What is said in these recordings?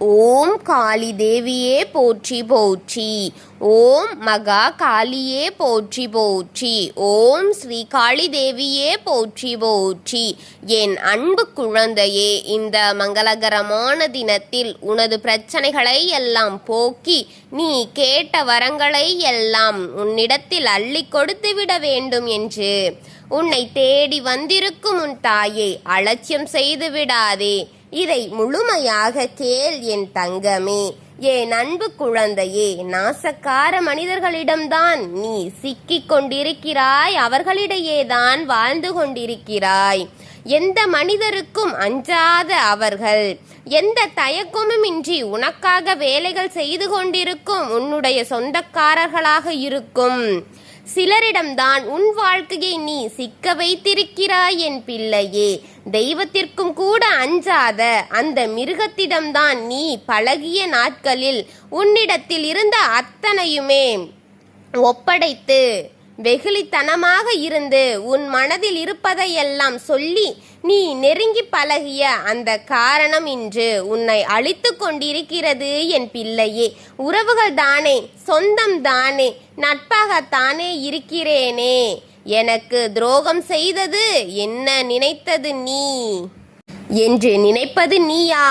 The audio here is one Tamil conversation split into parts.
ஓம் காளி தேவியே போற்றி போற்றி. ஓம் மகா காளியே போற்றி போற்றி. ஓம் ஸ்ரீ காளி தேவியே போற்றி போற்றி. என் அன்பு குழந்தையே, இந்த மங்களகரமான தினத்தில் உனது பிரச்சனைகளை எல்லாம் போக்கி நீ கேட்ட வரங்களை எல்லாம் உன்னிடத்தில் அள்ளி கொடுத்து விட வேண்டும் என்று உன்னை தேடி வந்திருக்கும் உன் தாயை அலட்சியம் செய்து விடாதே. இதை முழுமையாக கேள் என் தங்கமே, என் அன்பு குழந்தையே. நாசக்கார மனிதர்களிடம்தான் நீ சிக்கிக் கொண்டிருக்கிறாய், அவர்களிடையேதான் வாழ்ந்து கொண்டிருக்கிறாய். எந்த மனிதருக்கும் அஞ்சாத அவர்கள், எந்த தயக்கமுமின்றி உனக்காக வேலைகள் செய்து கொண்டிருக்கும் உன்னுடைய சொந்தக்காரர்களாக இருக்கும் சிலரிடம்தான் உன் வாழ்க்கையை நீ சிக்க வைத்திருக்கிறாய் என் பிள்ளையே. தெய்வத்திற்கும் கூட அஞ்சாத அந்த மிருகத்திடம்தான் நீ பழகிய நாட்களில் உன்னிடத்தில் இருந்த அத்தனையுமே ஒப்படைத்து வெகுளித்தனமாக இருந்து உன் மனதில் இருப்பதையெல்லாம் சொல்லி நீ நெருங்கி பழகிய அந்த காரணம் இன்று உன்னை அழித்து கொண்டிருக்கிறது என் பிள்ளையே. உறவுகள் தானே, சொந்தம் தானே, நட்பாகத்தானே இருக்கிறேனே, எனக்கு துரோகம் செய்தது என்ன நினைத்தது நீ என்று நினைப்பது நீயா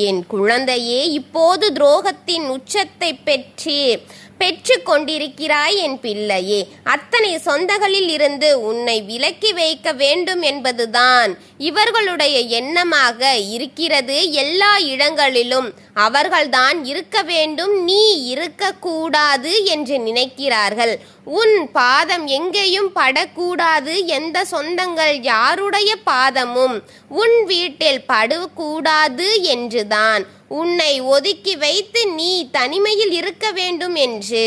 என் குழந்தையே? இப்போது துரோகத்தின் உச்சத்தை பெற்று கொண்டிருக்கிறாய் என் பிள்ளையே. அத்தனை சொந்தங்களில் இருந்து உன்னை விலக்கி வைக்க வேண்டும் என்பதுதான் இவர்களுடைய எண்ணமாக இருக்கிறது. எல்லா இடங்களிலும் அவர்கள்தான் இருக்க வேண்டும், நீ இருக்கக்கூடாது என்று நினைக்கிறார்கள். உன் பாதம் எங்கேயும் படக்கூடாது, எந்த சொந்தங்கள் யாருடைய பாதமும் உன் வீட்டில் படக்கூடாது என்றுதான் உன்னை ஒதுக்கி வைத்து நீ தனிமையில் இருக்க வேண்டும் என்று,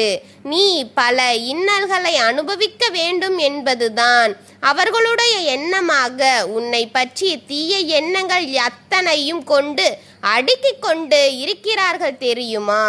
நீ பல இன்னல்களை அனுபவிக்க வேண்டும் என்பதுதான் அவர்களுடைய எண்ணமாக உன்னை பற்றி தீய எண்ணங்கள் அத்தனையும் கொண்டு அடுக்கிக் கொண்டு இருக்கிறார்கள் தெரியுமா?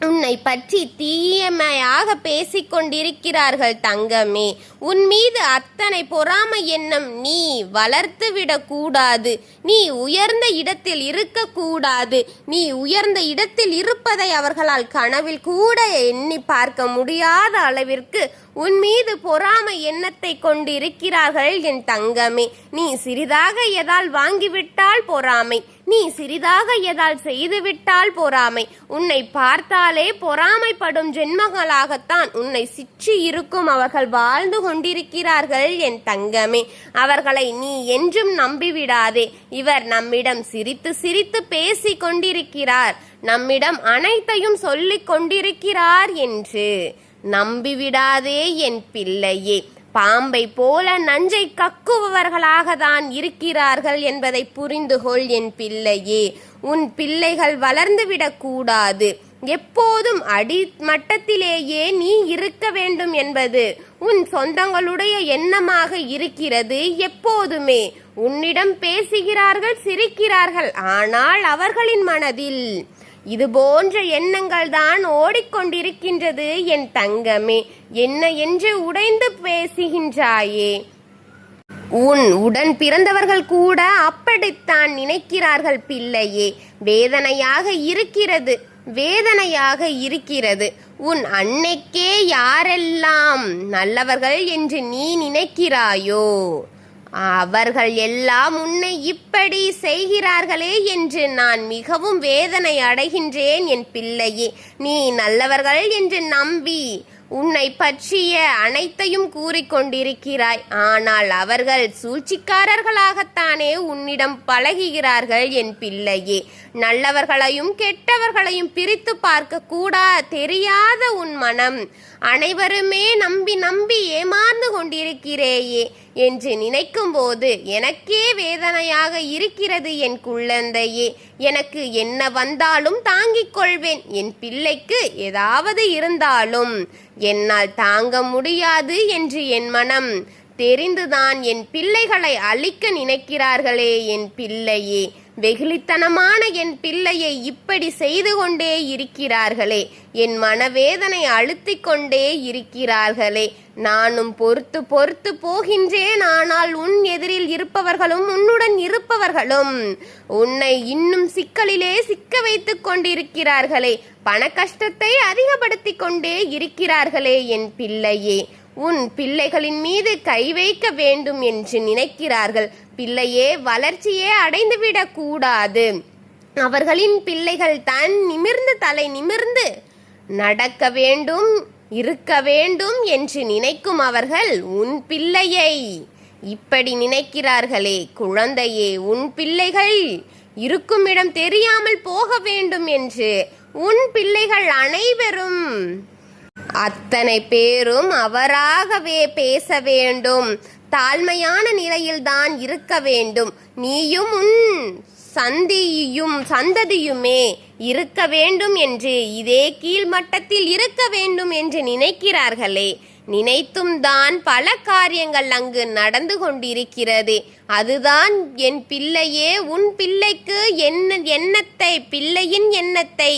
உன்னை பற்றி தீயமையாக பேசிக்கொண்டிருக்கிறார்கள் தங்கமே. உன் மீது அத்தனை பொறாமை எண்ணம் நீ வளர்த்து விடக்கூடாது. நீ உயர்ந்த இடத்தில் இருக்கக்கூடாது. நீ உயர்ந்த இடத்தில் இருப்பதை அவர்களால் கனவில் கூட எண்ணி பார்க்க முடியாத அளவிற்கு உன் மீது பொறாமை எண்ணத்தை கொண்டிருக்கிறார்கள் என் தங்கமே. நீ சிறிதாக எதால் வாங்கிவிட்டால் பொறாமை, நீ சிறிதாக எதால் செய்துவிட்டால் பொறாமை. உன்னை பார்த்தாலே பொறாமைப்படும் ஜென்மங்களாகத்தான் உன்னை சுற்றி இருக்கும் அவர்கள் வாழ்ந்து கொண்டிருக்கிறார்கள் என் தங்கமே. அவர்களை நீ என்றும் நம்பிவிடாதே. இவர் நம்மிடம் சிரித்து சிரித்து பேசி கொண்டிருக்கிறார், நம்மிடம் அனைத்தையும் சொல்லிக் கொண்டிருக்கிறார் என்று நம்பிவிடாதே என் பிள்ளையே. பாம்பை போல நஞ்சை கக்குபவர்களாக தான் இருக்கிறார்கள் என்பதை புரிந்துகொள் என் பிள்ளையே. உன் பிள்ளைகள் வளர்ந்துவிடக் கூடாது. எப்போதும் அடிமட்டத்திலேயே நீ இருக்க வேண்டும் என்பது உன் சொந்தங்களுடைய எண்ணமாக இருக்கிறது. எப்போதுமே உன்னிடம் பேசுகிறார்கள், சிரிக்கிறார்கள், ஆனால் அவர்களின் மனதில் இது போன்ற எண்ணங்கள் தான் ஓடிக்கொண்டிருக்கின்றது என் தங்கமே. என்ன என்று உடைந்து பேசுகின்றாயே? உன் உடன் பிறந்தவர்கள் கூட அப்படித்தான் நினைக்கிறார்கள் பிள்ளையே. வேதனையாக இருக்கிறது, வேதனையாக இருக்கிறது. உன் அன்னைக்கே யாரெல்லாம் நல்லவர்கள் என்று நீ நினைக்கிறாயோ அவர்கள் எல்லாம் உன்னை இப்படி செய்கிறார்களே என்று நான் மிகவும் வேதனை அடைகின்றேன் என் பிள்ளையே. நீ நல்லவர்கள் என்று நம்பி உன்னை பற்றிய அனைத்தையும் கூறிக்கொண்டிருக்கிறாய். ஆனால் அவர்கள் சூழ்ச்சிக்காரர்களாகத்தானே உன்னிடம் பழகுகிறார்கள் என் பிள்ளையே. நல்லவர்களையும் கெட்டவர்களையும் பிரித்து பார்க்க கூட தெரியாத உன் மனம் அனைவருமே நம்பி நம்பி ஏமாந்து கொண்டிருக்கிறேயே என்று நினைக்கும் போது எனக்கே வேதனையாக இருக்கிறது என் குழந்தையே. எனக்கு என்ன வந்தாலும் தாங்கிக் கொள்வேன். என் பிள்ளைக்கு ஏதாவது இருந்தாலும் என்னால் தாங்க முடியாது என்று என் மனம் தெரிந்துதான் என் பிள்ளைகளை அழிக்க நினைக்கிறார்களே என் பிள்ளையே. வெகுளித்தனமான என் பிள்ளையை இப்படி செய்து கொண்டே இருக்கிறார்களே, என் மனவேதனை அழுத்திக் கொண்டே இருக்கிறார்களே, நானும் பொறுத்து பொறுத்து போகின்றேன். ஆனால் உன் எதிரில் இருப்பவர்களும் உன்னுடன் இருப்பவர்களும் உன்னை இன்னும் சிக்கலிலே சிக்க வைத்துக் கொண்டிருக்கிறார்களே, பண கஷ்டத்தை அதிகப்படுத்தி கொண்டே இருக்கிறார்களே. என் பிள்ளையே, உன் பிள்ளைகளின் மீது கை வைக்க வேண்டும் என்று நினைக்கிறார்கள். பிள்ளையே, வளர்ச்சியே அடைந்துவிடக் கூடாது. அவர்களின் பிள்ளைகள் நிமிர்ந்து தலை நிமிர்ந்து நடக்க வேண்டும், இருக்க வேண்டும் என்று நினைக்கும் அவர்கள் உன் பிள்ளையை இப்படி நினைக்கிறார்களே. குழந்தையே, உன் பிள்ளைகள் இருக்கும் இடம் தெரியாமல் போக வேண்டும் என்று உன் பிள்ளைகள் அனைவரும் அத்தனை பேரும் அவராகவே பேச வேண்டும். தாழ்மையான நிலையில்தான் இருக்க வேண்டும். நீயும் உன் சந்ததியுமே இருக்க வேண்டும் என்று, இதே கீழ்மட்டத்தில் இருக்க வேண்டும் என்று நினைக்கிறார்களே. நினைத்தும் தான் பல காரியங்கள் அங்கு நடந்து கொண்டிருக்கிறது. அதுதான் என் பிள்ளையே, உன் பிள்ளைக்கு பிள்ளையின் எண்ணத்தை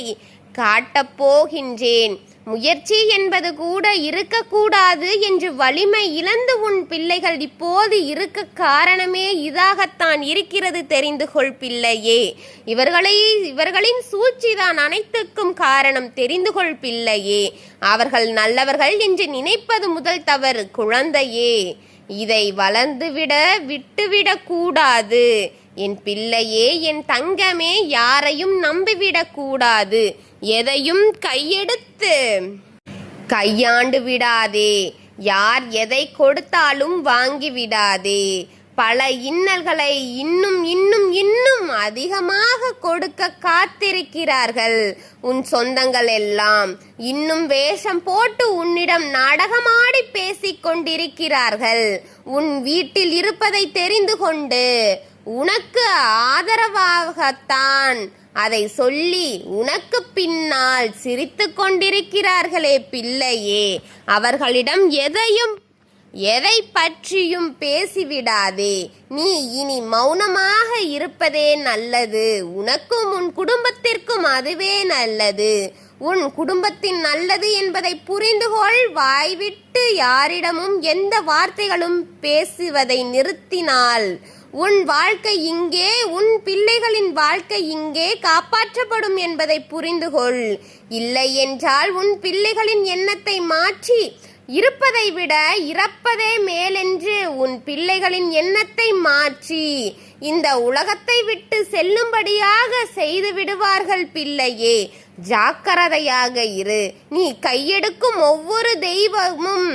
காட்டப் போகின்றேன். முயற்சி என்பது கூட இருக்கக்கூடாது என்று வலிமை இழந்து உன் பிள்ளைகள் இப்போது இருக்க காரணமே இதாகத்தான் இருக்கிறது. தெரிந்து கொள் பிள்ளையே. இவர்களின் சூழ்ச்சிதான் அனைத்துக்கும் காரணம். தெரிந்து கொள் பிள்ளையே. அவர்கள் நல்லவர்கள் என்று நினைப்பது முதல் தவறு. குழந்தையே, இதை விட்டுவிடக் கூடாது. என் பிள்ளையே, என் தங்கமே, யாரையும் நம்பிவிடக் கூடாது. எதையும் கையாண்டு விடாதே. யார் எதை கொடுத்தாலும் வாங்கி விடாதே. பல இன்னல்களை இன்னும் இன்னும் இன்னும் அதிகமாக கொடுக்க காத்திருக்கிறார்கள். உன் சொந்தங்கள் எல்லாம் இன்னும் வேஷம் போட்டு உன்னிடம் நாடகமாடி பேசிக் கொண்டிருக்கிறார்கள். உன் வீட்டில் இருப்பதை தெரிந்து கொண்டு உனக்கு ஆதரவாகத்தான் அதை சொல்லி உனக்கு பின்னால் சிரித்து கொண்டிருக்கிறார்களே பிள்ளையே. அவர்களிடம் எதை பற்றியும் பேசிவிடாதே. நீ இனி மௌனமாக இருப்பதே நல்லது. உனக்கும் உன் குடும்பத்திற்கும் அதுவே நல்லது. உன் குடும்பத்தின் நல்லது என்பதை புரிந்துகொள். வாய்விட்டு யாரிடமும் எந்த வார்த்தைகளும் பேசுவதை நிறுத்தினால் உன் வாழ்க்கை இங்கே, உன் பிள்ளைகளின் வாழ்க்கை இங்கே காப்பாற்றப்படும் என்பதை புரிந்துகொள். இல்லை என்றால் உன் பிள்ளைகளின் எண்ணத்தை மாற்றி இருப்பதை விட இறப்பதே மேலென்று உன் பிள்ளைகளின் எண்ணத்தை மாற்றி இந்த உலகத்தை விட்டு செல்லும்படியாக செய்து விடுவார்கள். பிள்ளையே, ஜாக்கிரதையாக இரு. நீ கையெடுக்கும் ஒவ்வொரு தெய்வமும்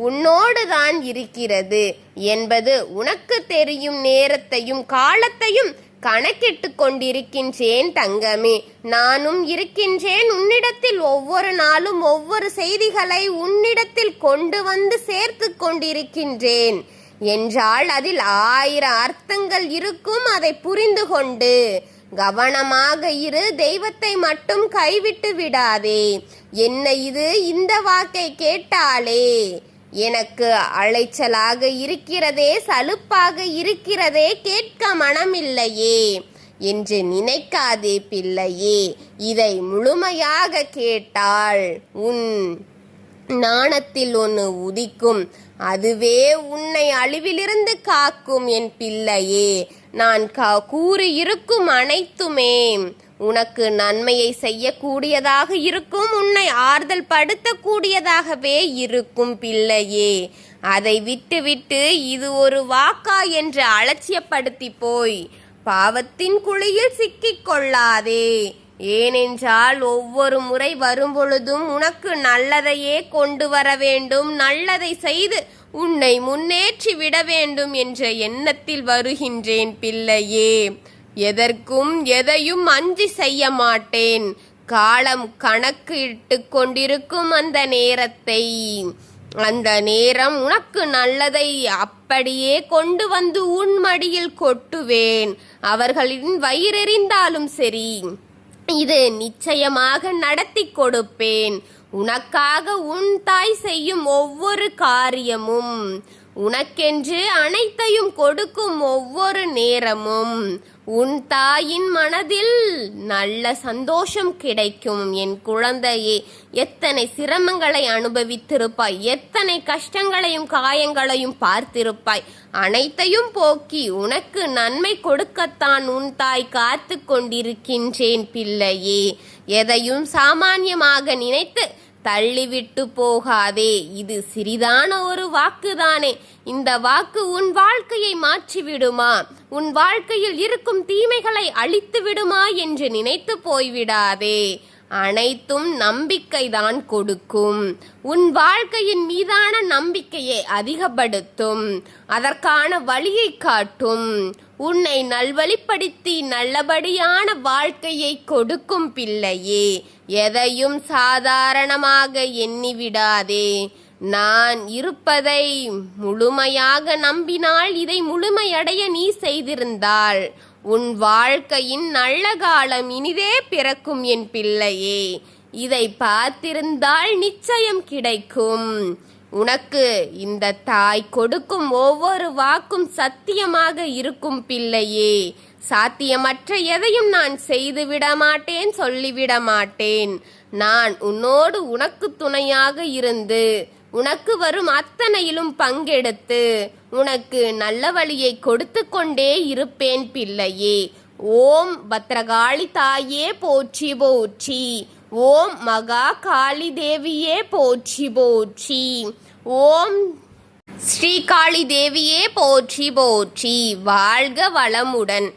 உன்னோடு தான் இருக்கிறது என்பது உனக்கு தெரியும். நேரத்தையும் காலத்தையும் கணக்கிட்டு கொண்டிருக்கின்றேன் தங்கமே. நானும் இருக்கின்றேன் உன்னிடத்தில். ஒவ்வொரு நாளும் ஒவ்வொரு செய்திகளை உன்னிடத்தில் கொண்டு வந்து சேர்த்து கொண்டிருக்கின்றேன் என்றால் அதில் 1000 அர்த்தங்கள் இருக்கும். அதை புரிந்து கொண்டு கவனமாக இரு. தெய்வத்தை மட்டும் கைவிட்டு விடாதே. என்ன இது, இந்த வாக்கை கேட்டாலே எனக்கு அலைச்சலாக இருக்கிறதே, சலுப்பாக இருக்கிறதே, கேட்க மனமில்லையே என்று நினைக்காதே பிள்ளையே. இதை முழுமையாக கேட்டால் உன் நாணத்தில் ஒன்று உதிக்கும். அதுவே உன்னை அழிவிலிருந்து காக்கும். என் பிள்ளையே, நான் கூறியிருக்கும் அனைத்துமே உனக்கு நன்மையை செய்யக்கூடியதாக இருக்கும். உன்னை ஆறுதல் படுத்தக்கூடியதாகவே இருக்கும் பிள்ளையே. அதை விட்டு இது ஒரு வாக்கா என்று அலட்சியப்படுத்தி போய் பாவத்தின் குழியில் சிக்கிக் கொள்ளாதே. ஏனென்றால் ஒவ்வொரு முறை வரும்பொழுதும் உனக்கு நல்லதையே கொண்டு வர வேண்டும், நல்லதை செய்து உன்னை முன்னேற்றி விட வேண்டும் என்ற எண்ணத்தில் வருகின்றேன் பிள்ளையே. எதற்கும் எதையும் அஞ்சி செய்ய மாட்டேன். காலம் கணக்கு இட்டு கொண்டிருக்கும் அந்த நேரம் உனக்கு நல்லதை அப்படியே கொண்டு வந்து உன் மடியில் கொட்டுவேன். அவர்களின் வயிறெறிந்தாலும் சரி, இது நிச்சயமாக நடத்தி கொடுப்பேன். உனக்காக உன் தாய் செய்யும் ஒவ்வொரு காரியமும், உனக்கென்று அனைத்தையும் கொடுக்கும் ஒவ்வொரு நேரமும் உன் தாயின் மனதில் நல்ல சந்தோஷம் கிடைக்கும். என் குழந்தையே, எத்தனை சிரமங்களை அனுபவித்திருப்பாய், எத்தனை கஷ்டங்களையும் காயங்களையும் பார்த்திருப்பாய். அனைத்தையும் போக்கி உனக்கு நன்மை கொடுக்கத்தான் உன் தாய் காத்து கொண்டிருக்கின்றேன் பிள்ளையே. எதையும் சாமானியமாக நினைத்து தள்ளிவிட்டு போகாதே. இது சிறிதான ஒரு வாக்குதானே. இந்த வாக்கு உன் வாழ்க்கையை மாற்றிவிடுமா, உன் வாழ்க்கையில் இருக்கும் தீமைகளை அழித்து விடுமா என்று நினைத்து போய்விடாதே. அனைத்தும் நம்பிக்கைதான் கொடுக்கும். உன் வாழ்க்கையின் மீதான நம்பிக்கையை அதிகப்படுத்தும். அதற்கான வழியை காட்டும். உன்னை நல்வழிப்படுத்தி நல்லபடியான வாழ்க்கையை கொடுக்கும் பிள்ளையே. எதையும் சாதாரணமாக எண்ணிவிடாதே. நான் இருப்பதை முழுமையாக நம்பினால், இதை முழுமையடைய நீ செய்திருந்தால் உன் வாழ்க்கையின் நல்ல காலம் இனிதே பிறக்கும் என் பிள்ளையே. இதை பார்த்திருந்தால் நிச்சயம் கிடைக்கும். உனக்கு இந்த தாய் கொடுக்கும் ஒவ்வொரு வாக்கும் சத்தியமாக இருக்கும் பிள்ளையே. சாத்தியமற்ற எதையும் நான் செய்துவிட மாட்டேன், சொல்லிவிட மாட்டேன். நான் உன்னோடு உனக்கு துணையாக இருந்து உனக்கு வரும் அத்தனையிலும் பங்கெடுத்து உனக்கு நல்ல வழியை கொடுத்து கொண்டே இருப்பேன் பிள்ளையே. ஓம் பத்ரகாளி தாயே போற்றி போற்றி. ஓம் மகா காளி தேவியே போற்றி போற்றி. ஓம் ஸ்ரீ காளி தேவியே போற்றி போற்றி. வாழ்க வளமுடன்.